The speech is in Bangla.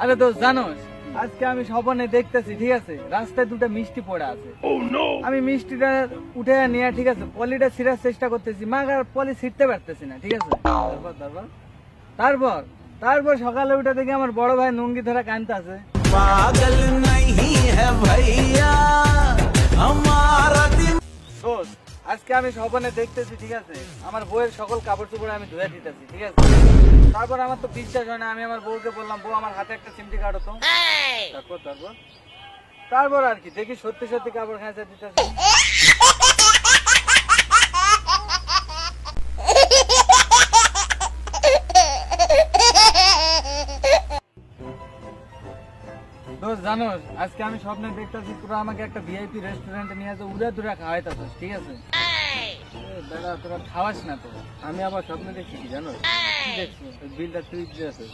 আরে দোস্ত জানোস, আজকে আমি স্বপ্নে দেখতেছি, ঠিক আছে, রাস্তায় দুটো মিষ্টি পড়ে আছে। আমি মিষ্টিটা উঠে নিয়ে, ঠিক আছে, পলিটা ছিঁড়ার চেষ্টা করতেছি, মাগার পলি ছিঁড়তে পারতেছি না, ঠিক আছে। তারপর তারপর সকালে উঠে দেখি আমার বড় ভাই নুঙ্গি ধরে কাঁদতে আছে। पागल नहीं है भैया हमारा दिल। দোস্ত, আজকে আমি স্বপ্নে দেখতেছি, ঠিক আছে, আমার বউয়ের সকল কাপড় চোপড় আমি ধুয়ে দিতেছি, ঠিক আছে। তারপর আমার তো বিশ্বাস হয় না, আমি আমার বউকে বললাম, বউ আমার হাতে একটা চিমটি কাটো তো। তারপর তারপর তারপর আর কি দেখি সত্যি সত্যি কাপড় খেঁচা দিতেছি। দোস্ত জানোস, আজকে আমি স্বপ্নে দেখতেছি তোরা আমাকে একটা ভিআইপি রেস্টুরেন্টে নিয়ে আসে উড়ে দূরে খাওয়াইতেছিস, ঠিক আছে। দাদা তোরা খাওয়াস না তো, আমি আবার স্বপ্নে দেখছি কি জানো, কি দেখছি, বিলটা তুই দিয়েছিস।